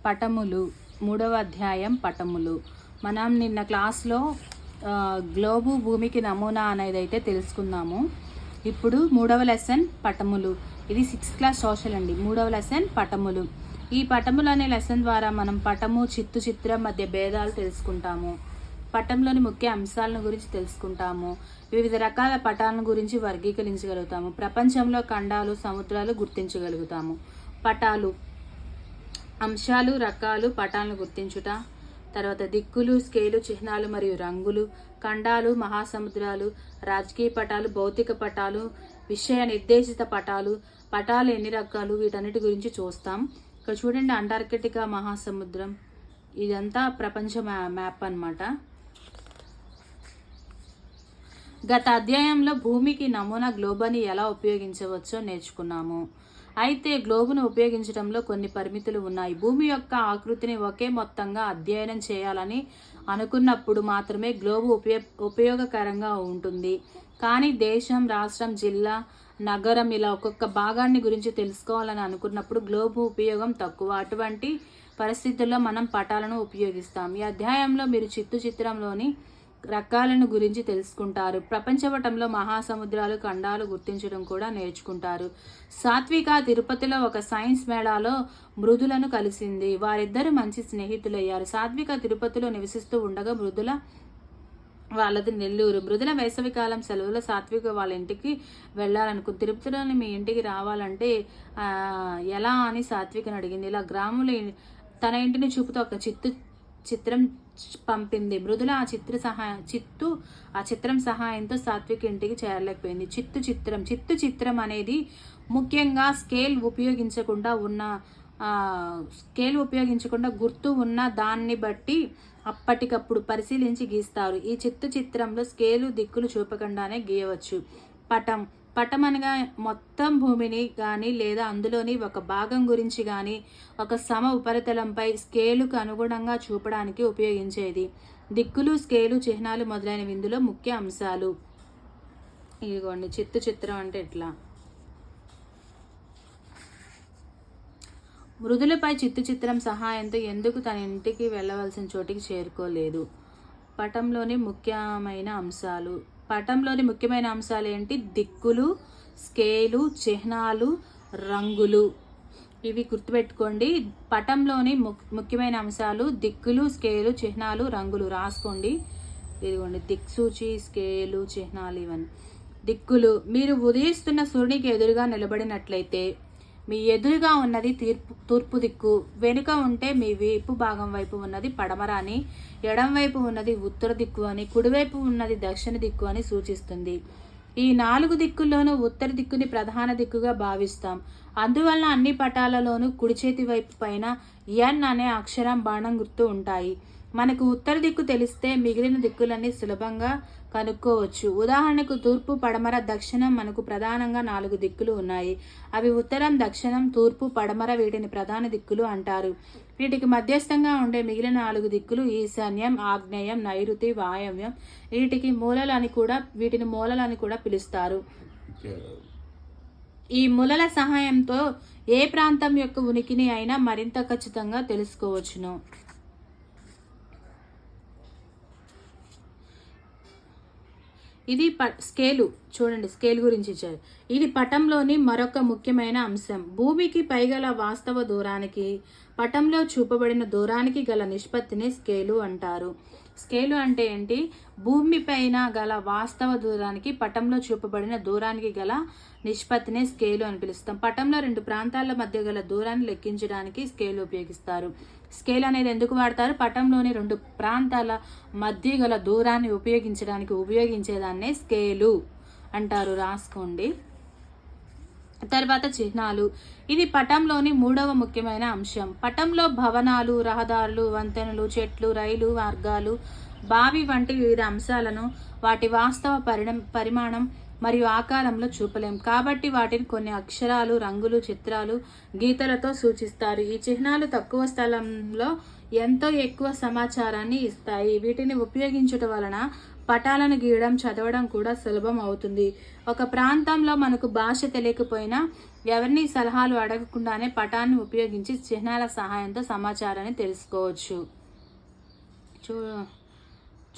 పటములు. మూడవ అధ్యాయం పటములు. మనం నిన్న క్లాస్లో గ్లోబు భూమికి నమూనా అనేది అయితే తెలుసుకున్నాము. ఇప్పుడు మూడవ లెసన్ పటములు. ఇది 6th క్లాస్ సోషల్ అండి. మూడవ లెసన్ పటములు. ఈ పటములు అనే లెసన్ ద్వారా మనం పటము చిత్రం మధ్య భేదాలు తెలుసుకుంటాము. పటంలోని ముఖ్య అంశాలను గురించి తెలుసుకుంటాము. వివిధ రకాల పటాలను గురించి వర్గీకరించగలుగుతాము. ప్రపంచంలో ఖండాలు, సముద్రాలు గుర్తించగలుగుతాము. పటాలు, అంశాలు, రకాలు, పటాలను గుర్తించుట. తర్వాత దిక్కులు, స్కేలు, చిహ్నాలు మరియు రంగులు. ఖండాలు, మహాసముద్రాలు, రాజకీయ పటాలు, భౌతిక పటాలు, విషయ నిర్దేశిత పటాలు. పటాలు ఎన్ని రకాలు, వీటన్నిటి గురించి చూస్తాం. ఇక్కడ చూడండి, అంటార్కిటికా మహాసముద్రం. ఇదంతా ప్రపంచ మ్యాప్ అన్నమాట. గత అధ్యాయంలో భూమికి నమూనా గ్లోబుని ఎలా ఉపయోగించవచ్చో నేర్చుకున్నాము. అయితే గ్లోబును ఉపయోగించడంలో కొన్ని పరిమితులు ఉన్నాయి. భూమి యొక్క ఆకృతిని ఒకే మొత్తంగా అధ్యయనం చేయాలని అనుకున్నప్పుడు మాత్రమే గ్లోబు ఉపయోగకరంగా ఉంటుంది. కానీ దేశం, రాష్ట్రం, జిల్లా, నగరం ఇలా ఒక్కొక్క భాగాన్ని గురించి తెలుసుకోవాలని అనుకున్నప్పుడు గ్లోబు ఉపయోగం తక్కువ. అటువంటి పరిస్థితుల్లో మనం పటాలను ఉపయోగిస్తాం. ఈ అధ్యాయంలో మీరు చిత్రంలోని రకాలను గురించి తెలుసుకుంటారు. ప్రపంచపటంలో మహాసముద్రాలు, ఖండాలు గుర్తించడం కూడా నేర్చుకుంటారు. సాత్విక తిరుపతిలో ఒక సైన్స్ మేళాలో మృదులను కలిసింది. వారిద్దరూ మంచి స్నేహితులయ్యారు. సాత్విక తిరుపతిలో నివసిస్తూ ఉండగా మృదుల వాళ్ళది నెల్లూరు. మృదుల వేసవికాలం సెలవులో సాత్విక వాళ్ళ ఇంటికి వెళ్ళాలనుకుంది. తిరుపతిలోని మీ ఇంటికి రావాలంటే ఎలా అని సాత్వికని అడిగింది. ఇలా గ్రాములు తన ఇంటిని చూపుతూ ఒక చిత్రం పంపింది. మృదుల ఆ చిత్రం సహాయంతో సాత్విక ఇంటికి చేరలేకపోయింది. చిత్రం అనేది ముఖ్యంగా స్కేల్ ఉపయోగించకుండా గుర్తు ఉన్న దాన్ని బట్టి అప్పటికప్పుడు పరిశీలించి గీస్తారు. ఈ చిత్రంలో స్కేలు, దిక్కులు చూపకుండానే గీయవచ్చు. పటం అనగా మొత్తం భూమిని కానీ లేదా అందులోని ఒక భాగం గురించి కానీ ఒక సమ ఉపరితలంపై స్కేలుకు అనుగుణంగా చూపడానికి ఉపయోగించేది. దిక్కులు, స్కేలు, చిహ్నాలు మొదలైనవి ఇందులో ముఖ్య అంశాలు. ఇదిగోండి చిత్రం అంటే ఎట్లా. మృదులపై చిత్రం సహాయంతో ఎందుకు తన ఇంటికి వెళ్ళవలసిన చోటికి చేరుకోలేదు. పటంలోని ముఖ్యమైన అంశాలు ఏంటి? దిక్కులు, స్కేలు, చిహ్నాలు, రంగులు. ఇవి గుర్తుపెట్టుకోండి. పటంలోని ముఖ్యమైన అంశాలు దిక్కులు, స్కేలు, చిహ్నాలు, రంగులు రాసుకోండి. ఇదిగోండి దిక్సూచి, స్కేలు, చిహ్నాలు. ఇవన్నీ దిక్కులు. మీరు ఉదయిస్తున్న సూర్యునికి ఎదురుగా నిలబడినట్లయితే మీ ఎదురుగా ఉన్నది తూర్పు దిక్కు, వెనుక ఉంటే మీ వీపు భాగం వైపు ఉన్నది పడమర అని, ఎడం వైపు ఉన్నది ఉత్తర దిక్కు అని, కుడివైపు ఉన్నది దక్షిణ దిక్కు అని సూచిస్తుంది. ఈ 4 దిక్కుల్లోనూ ఉత్తర దిక్కుని ప్రధాన దిక్కుగా భావిస్తాం. అందువల్ల అన్ని పటాలలోనూ కుడి చేతి వైపు పైన ఎన్ అనే అక్షరం, బాణం గుర్తు ఉంటాయి. మనకు ఉత్తర దిక్కు తెలిస్తే మిగిలిన దిక్కులన్నీ సులభంగా కనుక్కోవచ్చు. ఉదాహరణకు తూర్పు, పడమర, దక్షిణం మనకు ప్రధానంగా 4 దిక్కులు ఉన్నాయి. అవి ఉత్తరం, దక్షిణం, తూర్పు, పడమర. వీటిని ప్రధాన దిక్కులు అంటారు. వీటికి మధ్యస్థంగా ఉండే మిగిలిన 4 దిక్కులు ఈశాన్యం, ఆగ్నేయం, నైరుతి, వాయవ్యం. వీటిని మూలలని కూడా పిలుస్తారు. ఈ మూలల సహాయంతో ఏ ప్రాంతం యొక్క ఉనికిని అయినా మరింత ఖచ్చితంగా తెలుసుకోవచ్చును. ఇది స్కేలు. చూడండి, స్కేల్ గురించి ఇచ్చారు. ఇది పటంలోని మరొక ముఖ్యమైన అంశం. భూమికి పైగల వాస్తవ దూరానికి పటంలో చూపబడిన దూరానికి గల నిష్పత్తిని స్కేలు అంటారు. స్కేలు అంటే ఏంటి? భూమి పైన గల వాస్తవ దూరానికి పటంలో చూపబడిన దూరానికి గల నిష్పత్తిని స్కేలు అని పిలుస్తాం. పటంలో 2 ప్రాంతాల మధ్య గల దూరాన్ని లెక్కించడానికి స్కేలు ఉపయోగిస్తారు. స్కేల్ అనేది ఎందుకు వాడతారు? పటంలోని 2 ప్రాంతాల మధ్య గల దూరాన్ని ఉపయోగించేదాన్నే స్కేలు అంటారు. రాసుకోండి. తర్వాత చిహ్నాలు. ఇది పటంలోని 3వ ముఖ్యమైన అంశం. పటంలో భవనాలు, రహదారులు, వంతెనలు, చెట్లు, రైలు మార్గాలు, బావి వంటి వివిధ అంశాలను వాటి వాస్తవ పరిమాణం మరియు ఆకారంలో చూపలేం. కాబట్టి వాటిని కొన్ని అక్షరాలు, రంగులు, చిత్రాలు, గీతలతో సూచిస్తారు. ఈ చిహ్నాలు తక్కువ స్థలంలో ఎంతో ఎక్కువ సమాచారాన్ని ఇస్తాయి. వీటిని ఉపయోగించడం వలన పటాలను గీయడం చదవడం కూడా సులభం అవుతుంది. ఒక ప్రాంతంలో మనకు భాష తెలియకపోయినా ఎవరిని సలహాలు అడగకుండానే పటాన్ని ఉపయోగించి చిహ్నాల సహాయంతో సమాచారాన్ని తెలుసుకోవచ్చు.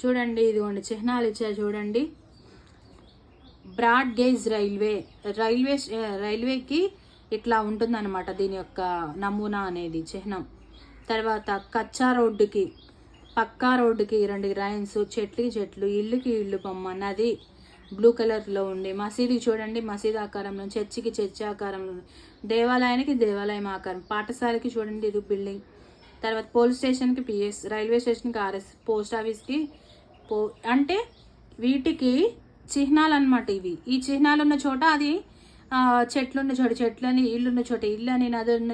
చూడండి, ఇదిగోండి చిహ్నాలు ఇచ్చారు చూడండి. బ్రాడ్ గేజ్ రైల్వేకి ఇట్లా ఉంటుందన్నమాట దీని యొక్క నమూనా అనేది చిహ్నం. తర్వాత కచ్చా రోడ్డుకి, పక్కా రోడ్డుకి 2 లైన్స్, చెట్లుకి చెట్లు, ఇల్లుకి ఇల్లు బొమ్మ, నది బ్లూ కలర్లో ఉండి, మసీదుకి చూడండి మసీదు ఆకారంలో, చర్చికి చర్చి ఆకారంలో, దేవాలయానికి దేవాలయం ఆకారం, పాఠశాలకి చూడండి ఇది బిల్డింగ్, తర్వాత పోలీస్ స్టేషన్కి పిఎస్, రైల్వే స్టేషన్కి ఆర్ఎస్, పోస్ట్ ఆఫీస్కి అంటే వీటికి చిహ్నాలు అనమాట ఇవి. ఈ చిహ్నాలు ఉన్న చోట అది చెట్లున్న చోట చెట్లని, ఇల్లున్న చోట ఇల్లు అని, నది ఉన్న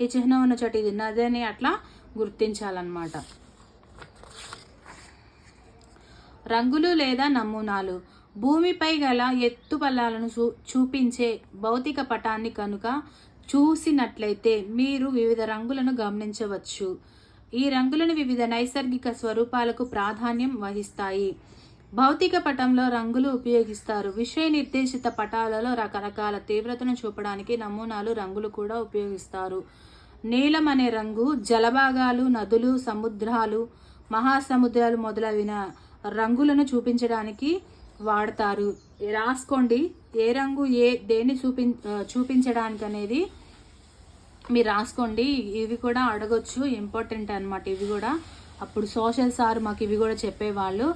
ఈ చిహ్నం ఉన్న చోట ఇది నది అని అట్లా గుర్తించాలన్నమాట. రంగులు లేదా నమూనాలు. భూమిపై గల ఎత్తుపల్లాలను చూపించే భౌతిక పటాన్ని కనుక చూసినట్లయితే మీరు వివిధ రంగులను గమనించవచ్చు. ఈ రంగులను వివిధ నైసర్గిక స్వరూపాలకు ప్రాధాన్యం వహిస్తాయి. భౌతిక పటంలో రంగులు ఉపయోగిస్తారు. విషయ నిర్దేశిత పటాలలో రకరకాల తీవ్రతను చూపడానికి నమూనాలు రంగులు కూడా ఉపయోగిస్తారు. నీలం అనే రంగు జలభాగాలు, నదులు, సముద్రాలు, మహాసముద్రాలు మొదలైన రంగులను చూపించడానికి వాడతారు. రాసుకోండి ఏ రంగు దేన్ని చూపించడానికి అనేది మీరు రాసుకోండి. ఇవి కూడా అడగొచ్చు, ఇంపార్టెంట్ అనమాట ఇవి కూడా. అప్పుడు సోషల్ సార్ మాకు ఇవి కూడా చెప్పేవాళ్ళు.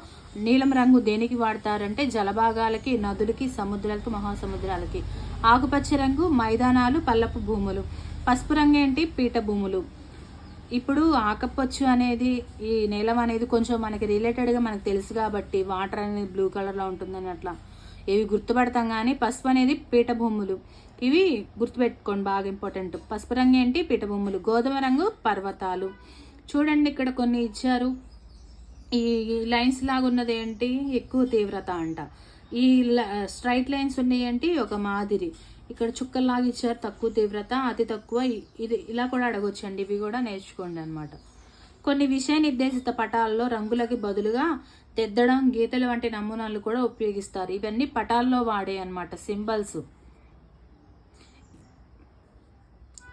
నీలం రంగు దేనికి వాడతారంటే జలభాగాలకి, నదులకి, సముద్రాలకి, మహాసముద్రాలకి. ఆకుపచ్చ రంగు మైదానాలు, పల్లపు భూములు. పసుపు రంగు ఏంటి పీఠ భూములు. ఇప్పుడు ఆకుపచ్చు అనేది ఈ నీలం అనేది కొంచెం మనకి రిలేటెడ్గా మనకు తెలుసు కాబట్టి వాటర్ అనేది బ్లూ కలర్లో ఉంటుందని అట్లా ఇవి గుర్తుపడతాం. కానీ పసుపు అనేది పీఠభూములు, ఇవి గుర్తుపెట్టుకోండి బాగా ఇంపార్టెంట్. పసుపు రంగు ఏంటి పీఠభూములు. గోధుమ రంగు పర్వతాలు. చూడండి ఇక్కడ కొన్ని ఇచ్చారు. ఈ లైన్స్ లాగా ఉన్నది ఏంటి ఎక్కువ తీవ్రత అంట. ఈ స్ట్రైట్ లైన్స్ ఉన్నాయి ఏంటి ఒక మాదిరి. ఇక్కడ చుక్కల్లాగా ఇచ్చారు తక్కువ తీవ్రత, అతి తక్కువ. ఇది ఇలా కూడా అడగొచ్చండి, ఇవి కూడా నేర్చుకోండి అనమాట. కొన్ని విషయ నిర్దేశిత పటాల్లో రంగులకి బదులుగా తెద్దడం, గీతలు వంటి నమూనాలు కూడా ఉపయోగిస్తారు. ఇవన్నీ పటాల్లో వాడే అనమాట సింబల్స్.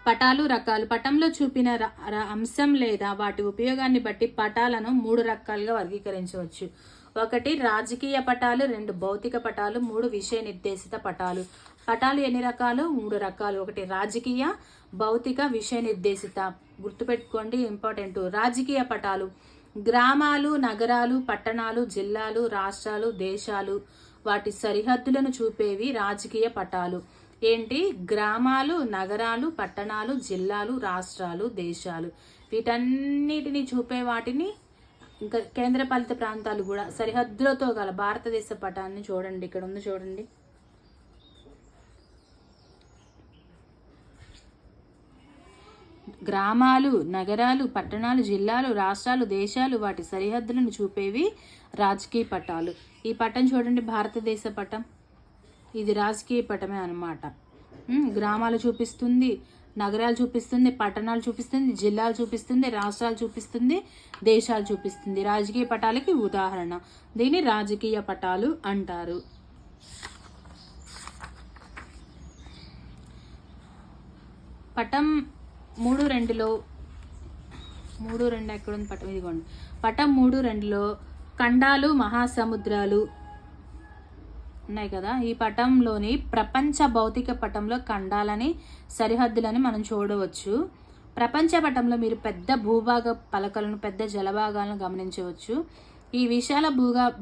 పటాలు రకాలు. పటంలో చూపిన అంశం లేదా వాటి ఉపయోగాన్ని బట్టి పటాలను 3 రకాలుగా వర్గీకరించవచ్చు. 1 రాజకీయ పటాలు, 2 భౌతిక పటాలు, 3 విషయ నిర్దేశిత పటాలు. పటాలు ఎన్ని రకాలు? 3 రకాలు. 1 రాజకీయ, భౌతిక, విషయ నిర్దేశిత. గుర్తుపెట్టుకోండి ఇంపార్టెంట్. రాజకీయ పటాలు గ్రామాలు, నగరాలు, పట్టణాలు, జిల్లాలు, రాష్ట్రాలు, దేశాలు వాటి సరిహద్దులను చూపేవి రాజకీయ పటాలు. ఏంటి? గ్రామాలు, నగరాలు, పట్టణాలు, జిల్లాలు, రాష్ట్రాలు, దేశాలు వీటన్నిటిని చూపే వాటిని, ఇంకా కేంద్రపాలిత ప్రాంతాలు కూడా సరిహద్దులతో గల భారతదేశ పటాన్ని చూడండి. ఇక్కడ ఉంది చూడండి. గ్రామాలు, నగరాలు, పట్టణాలు, జిల్లాలు, రాష్ట్రాలు, దేశాలు వాటి సరిహద్దులను చూపేవి రాజకీయ పటాలు. ఈ పటం చూడండి భారతదేశ పటం. ఇది రాజకీయ పటమే అన్నమాట. గ్రామాలు చూపిస్తుంది, నగరాలు చూపిస్తుంది, పట్టణాలు చూపిస్తుంది, జిల్లాలు చూపిస్తుంది, రాష్ట్రాలు చూపిస్తుంది, దేశాలు చూపిస్తుంది. రాజకీయ పటాలకి ఉదాహరణ. దీన్ని రాజకీయ పటాలు అంటారు. పటం 3.2లో 3.2 ఎక్కడుంది పటం? ఇదిగోండి. పటం 3.2లో ఖండాలు, మహాసముద్రాలు ఉన్నాయి కదా. ఈ పటంలోని ప్రపంచ భౌతిక పటంలో ఖండాలని, సరిహద్దులని మనం చూడవచ్చు. ప్రపంచ పటంలో మీరు పెద్ద భూభాగ పలకలను, పెద్ద జలభాగాలను గమనించవచ్చు. ఈ విశాల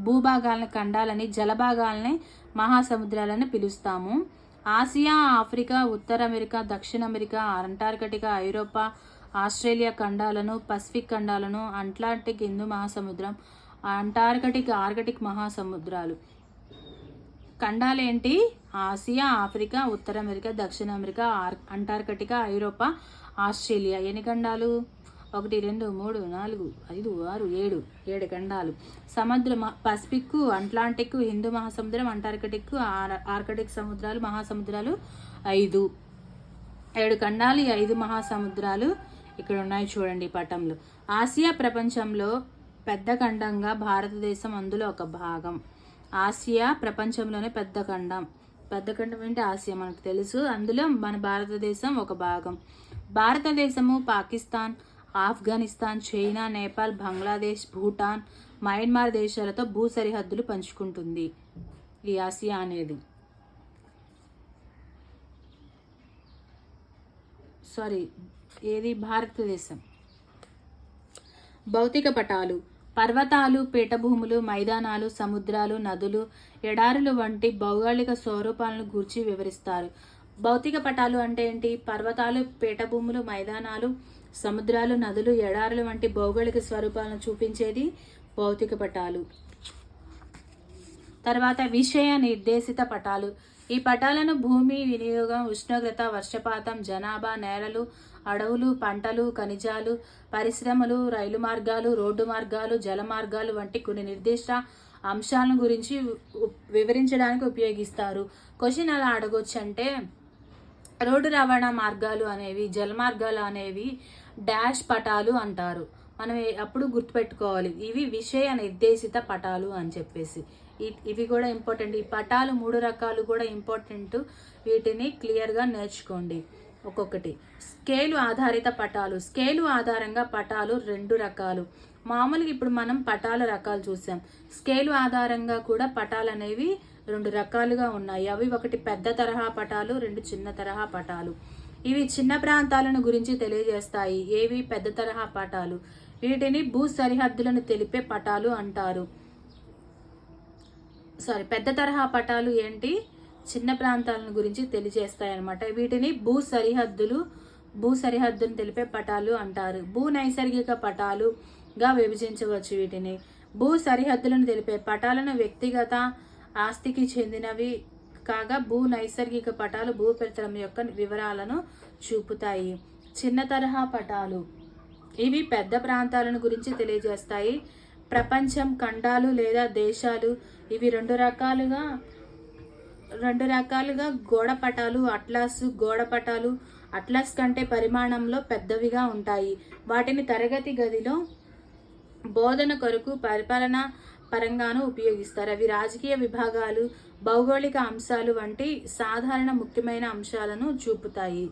భూభాగాలను ఖండాలని, జలభాగాలని మహాసముద్రాలని పిలుస్తాము. ఆసియా, ఆఫ్రికా, ఉత్తర అమెరికా, దక్షిణ అమెరికా, అంటార్కిటికా, ఐరోపా, ఆస్ట్రేలియా ఖండాలను, పసిఫిక్ ఖండాలను, అట్లాంటిక్ హిందూ మహాసముద్రం, ఆర్కిటిక్ మహాసముద్రాలు. ఖండాలు ఏంటి? ఆసియా, ఆఫ్రికా, ఉత్తర అమెరికా, దక్షిణ అమెరికా, అంటార్కిటికా, ఐరోపా, ఆస్ట్రేలియా. ఎన్ని ఖండాలు? 1, 2, 3, 4, 5, 6, 7 ఖండాలు. సముద్రం పసిఫిక్, అట్లాంటిక్, హిందూ మహాసముద్రం, అంటార్కిటిక్, ఆర్కిటిక్ సముద్రాలు, మహాసముద్రాలు 5. 7 ఖండాలు, 5 మహాసముద్రాలు ఇక్కడ ఉన్నాయి చూడండి ఈ పటంలో. ఆసియా ప్రపంచంలో పెద్ద ఖండంగా భారతదేశం అందులో ఒక భాగం. ఆసియా ప్రపంచంలోనే పెద్ద ఖండం. పెద్ద ఖండం అంటే ఆసియా మనకు తెలుసు, అందులో మన భారతదేశం ఒక భాగం. భారతదేశము పాకిస్తాన్, ఆఫ్ఘనిస్తాన్, చైనా, నేపాల్, బంగ్లాదేశ్, భూటాన్, మయన్మార్ దేశాలతో భూ సరిహద్దులు పంచుకుంటుంది ఈ ఆసియా అనేది. భారతదేశం. భౌతిక పటాలు. పర్వతాలు, పీఠభూములు, మైదానాలు, సముద్రాలు, నదులు, ఎడారులు వంటి భౌగోళిక స్వరూపాలను గూర్చి వివరిస్తారు. భౌతిక పటాలు అంటే ఏంటి? పర్వతాలు, పీఠభూములు, మైదానాలు, సముద్రాలు, నదులు, ఎడారులు వంటి భౌగోళిక స్వరూపాలను చూపించేది భౌతిక పటాలు. తర్వాత విషయ నిర్దేశిత పటాలు. ఈ పటాలను భూమి వినియోగం, ఉష్ణోగ్రత, వర్షపాతం, జనాభా, నేలలు, అడవులు, పంటలు, ఖనిజాలు, పరిశ్రమలు, రైలు మార్గాలు, రోడ్డు మార్గాలు, జల మార్గాలు వంటి కొన్ని నిర్దిష్ట అంశాలను గురించి వివరించడానికి ఉపయోగిస్తారు. క్వశ్చన్ అలా అడగొచ్చు అంటే, రోడ్డు రవాణా మార్గాలు అనేవి, జల మార్గాలు అనేవి డాష్ పటాలు అంటారు. మనం అప్పుడు గుర్తుపెట్టుకోవాలి, ఇవి విషయ నిర్దేశిత పటాలు అని చెప్పేసి. ఇవి కూడా ఇంపార్టెంట్. ఈ పటాలు 3 రకాలు కూడా ఇంపార్టెంట్, వీటిని క్లియర్గా నేర్చుకోండి ఒక్కొక్కటి. స్కేలు ఆధారిత పటాలు. స్కేలు ఆధారంగా పటాలు 2 రకాలు. మామూలుగా ఇప్పుడు మనం పటాల రకాలు చూసాం, స్కేలు ఆధారంగా కూడా పటాలు అనేవి 2 రకాలుగా ఉన్నాయి. అవి ఒకటి పెద్ద తరహా పటాలు, 2 చిన్న తరహా పటాలు. ఇవి చిన్న ప్రాంతాలను గురించి తెలియజేస్తాయి. ఏవి? పెద్ద తరహా పటాలు. వీటిని భూ సరిహద్దులను తెలిపే పటాలు అంటారు. పెద్ద తరహా పటాలు ఏంటి? చిన్న ప్రాంతాలను గురించి తెలియజేస్తాయి అన్నమాట. వీటిని భూ సరిహద్దును తెలిపే పటాలు అంటారు. భూ నైసర్గిక పటాలుగా విభజించవచ్చు వీటిని. భూ సరిహద్దులను తెలిపే పటాలను వ్యక్తిగత ఆస్తికి చెందినవి కాగా, భూ నైసర్గిక పటాలు భూపరితలం యొక్క వివరాలను చూపుతాయి. చిన్న తరహా పటాలు. ఇవి పెద్ద ప్రాంతాలను గురించి తెలియజేస్తాయి. ప్రపంచం, ఖండాలు లేదా దేశాలు. ఇవి 2 రకాలుగా గోడ పటాలు, అట్లాస్. గోడ పటాలు అట్లాస్ కంటే పరిమాణంలో పెద్దవిగా ఉంటాయి. వాటిని తరగతి గదిలో బోధన కొరకు, పరిపాలన పరంగాను ఉపయోగిస్తారు. అవి రాజకీయ విభాగాలు, భౌగోళిక అంశాలు వంటి సాధారణ ముఖ్యమైన అంశాలను చూపుతాయి.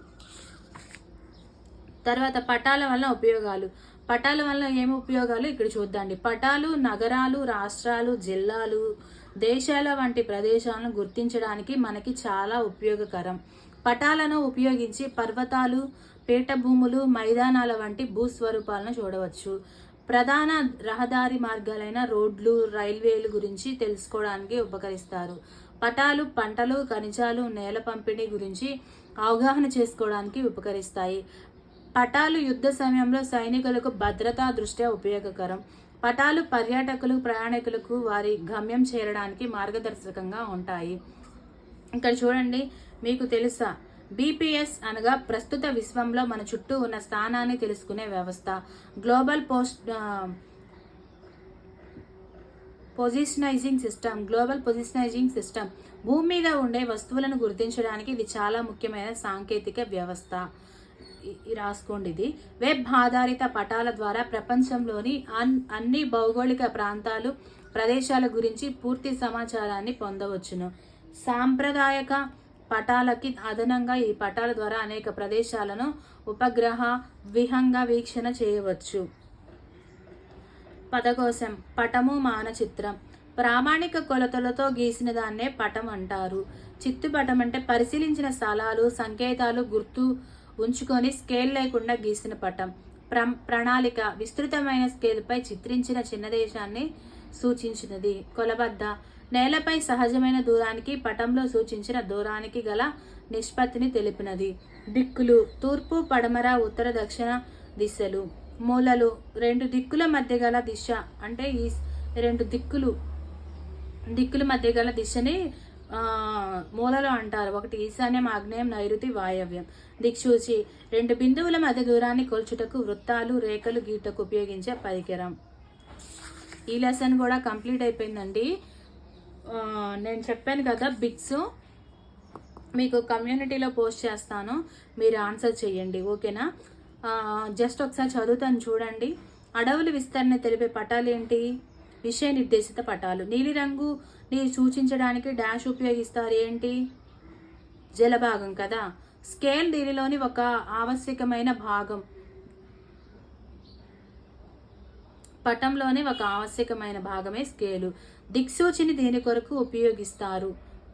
తర్వాత పటాల వల్ల ఉపయోగాలు. పటాల వల్ల ఏమి ఉపయోగాలు ఇక్కడ చూద్దాండి. పటాలు నగరాలు, రాష్ట్రాలు, జిల్లాలు, దేశాల వంటి ప్రదేశాలను గుర్తించడానికి మనకి చాలా ఉపయోగకరం. పటాలను ఉపయోగించి పర్వతాలు, పీఠభూములు, మైదానాల వంటి భూస్వరూపాలను చూడవచ్చు. ప్రధాన రహదారి మార్గాలైన రోడ్లు, రైల్వేలు గురించి తెలుసుకోవడానికి ఉపకరిస్తారు. పటాలు పంటలు, ఖనిజాలు, నేల పంపిణీ గురించి అవగాహన చేసుకోవడానికి ఉపకరిస్తాయి. పటాలు యుద్ధ సమయంలో సైనికులకు భద్రతా దృష్ట్యా ఉపయోగకరం. పటాలు పర్యాటకులు, ప్రయాణికులకు వారి గమ్యం చేరడానికి మార్గదర్శకంగా ఉంటాయి. ఇక్కడ చూడండి, మీకు తెలుసా BPS అనగా ప్రస్తుత విశ్వంలో మన చుట్టూ ఉన్న స్థానాన్ని తెలుసుకునే వ్యవస్థ. Global positioning system. భూమి మీద ఉండే వస్తువులను గుర్తించడానికి ఇది చాలా ముఖ్యమైన సాంకేతిక వ్యవస్థ. రాసుకోండి ఇది. వెబ్ ఆధారిత పటాల ద్వారా ప్రపంచంలోని అన్ని భౌగోళిక ప్రాంతాలు, ప్రదేశాల గురించి పూర్తి సమాచారాన్ని పొందవచ్చును. సాంప్రదాయక పటాలకి అదనంగా ఈ పటాల ద్వారా అనేక ప్రదేశాలను ఉపగ్రహ విహంగ వీక్షణ చేయవచ్చు. పదకోశం. పటము మానచిత్రం. ప్రామాణిక కొలతలతో గీసిన దాన్నే పటం అంటారు. చిత్తుపటం అంటే పరిశీలించిన స్థలాలు, సంకేతాలు గుర్తు ఉంచుకొని స్కేల్ లేకుండా గీసిన పటం. ప్రణాళిక. విస్తృతమైన స్కేల్పై చిత్రించిన చిన్న దేశాన్ని సూచించినది. కొలబద్ద. నేలపై సహజమైన దూరానికి పటంలో సూచించిన దూరానికి గల నిష్పత్తిని తెలిపినది. దిక్కులు. తూర్పు, పడమర, ఉత్తర, దక్షిణ దిశలు. మూలలు. 2 దిక్కుల మధ్య గల దిశ అంటే ఈ 2 దిక్కుల మధ్య గల దిశని మూలలు అంటారు. ఒకటి ఈశాన్యం, ఆగ్నేయం, నైరుతి, వాయవ్యం. దిక్సూచి. 2 బిందువుల మధ్య దూరాన్ని కొల్చుటకు వృత్తాలు, రేఖలు గీటకు ఉపయోగించే పరికరం. ఈ లెసన్ కూడా కంప్లీట్ అయిపోయిందండి. నేను చెప్పాను కదా బిట్స్ మీకు కమ్యూనిటీలో పోస్ట్ చేస్తాను, మీరు ఆన్సర్ చేయండి, ఓకేనా? జస్ట్ ఒకసారి చదువుతాను చూడండి. అడవుల విస్తరణ తెలిపే పటాలు ఏంటి? విషయ నిర్దేశిత పటాలు. నీలిరంగు ని సూచించడానికి డాష్ ఉపయోగిస్తారు, ఏంటి? జలభాగం కదా. స్కేల్ దీనిలోని ఒక ఆవశ్యకమైన భాగం, పటంలోని ఒక ఆవశ్యకమైన భాగమే స్కేలు. దిక్సూచిని దేని కొరకు ఉపయోగిస్తారు?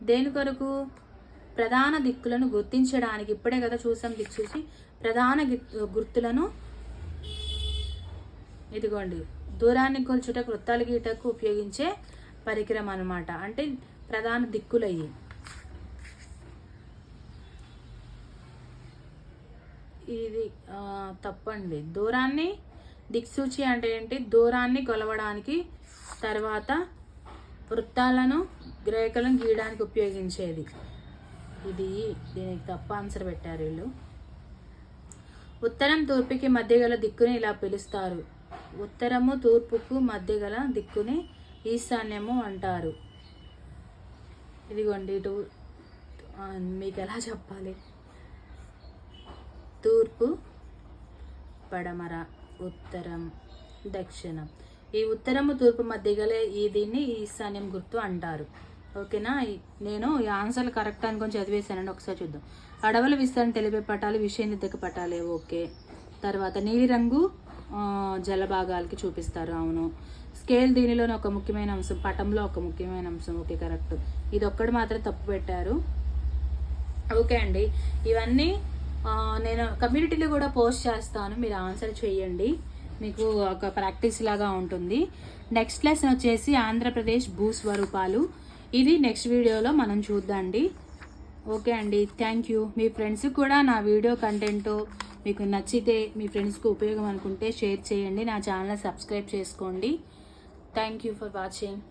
దేని కొరకు? ప్రధాన దిక్కులను గుర్తించడానికి. ఇప్పుడే కదా చూసాం దిక్సూచి. ప్రధాన గుర్తులను, ఇదిగోండి, దూరాన్ని కొలుచుటకు వృత్తాలు గీటకు ఉపయోగించే పరికరం అన్నమాట. అంటే ప్రధాన దిక్కులయ్యి. ఇది తప్పండి. దూరాన్ని, దిక్సూచి అంటే ఏంటి? దూరాన్ని కొలవడానికి, తర్వాత వృత్తాలను రేఖలను గీయడానికి ఉపయోగించేది. దీనికి తప్ప ఆన్సర్ పెట్టారు వీళ్ళు. ఉత్తరం తూర్పుకి మధ్య గల దిక్కుని ఇలా పిలుస్తారు. ఉత్తరము తూర్పుకు మధ్య గల దిక్కుని ఈశాన్యము అంటారు. ఇదిగోండి, ఇటు మీకు ఎలా చెప్పాలి? తూర్పు, పడమర, ఉత్తరం, దక్షిణం. ఈ ఉత్తరము తూర్పు మధ్య గల దీన్ని ఈశాన్యం గుర్తు అంటారు. ఓకేనా? నేను ఈ ఆన్సర్లు కరెక్ట్ అనుకొని చదివేశానండి. ఒకసారి చూద్దాం. అడవుల విస్తరణ తెలిపే పటాలు విషయ నిర్దేశక పటాలే. ఓకే. తర్వాత నీలిరంగు జలభాగాలకి చూపిస్తారు. అవును. స్కేల్ దీనిలోని ఒక ముఖ్యమైన అంశం, పటంలో ఒక ముఖ్యమైన అంశం. Okay, correct. ఇది ఒక్కటి మాత్రం తప్పు పెట్టారు. ఓకే అండి, ఇవన్నీ నేను కమ్యూనిటీలో కూడా పోస్ట్ చేస్తాను. మీరు ఆన్సర్ చేయండి, మీకు ఒక ప్రాక్టీస్ లాగా ఉంటుంది. నెక్స్ట్ లెసన్ వచ్చేసి ఆంధ్రప్రదేశ్ భూస్వరూపాలు. ఇది నెక్స్ట్ వీడియోలో మనం చూద్దాండి. ఓకే అండి, థ్యాంక్ యూ. మీ ఫ్రెండ్స్కి కూడా నా వీడియో కంటెంట్ మీకు నచ్చితే, మీ ఫ్రెండ్స్కి ఉపయోగం అనుకుంటే షేర్ చేయండి. నా ఛానల్ సబ్స్క్రైబ్ చేసుకోండి. Thank you for watching.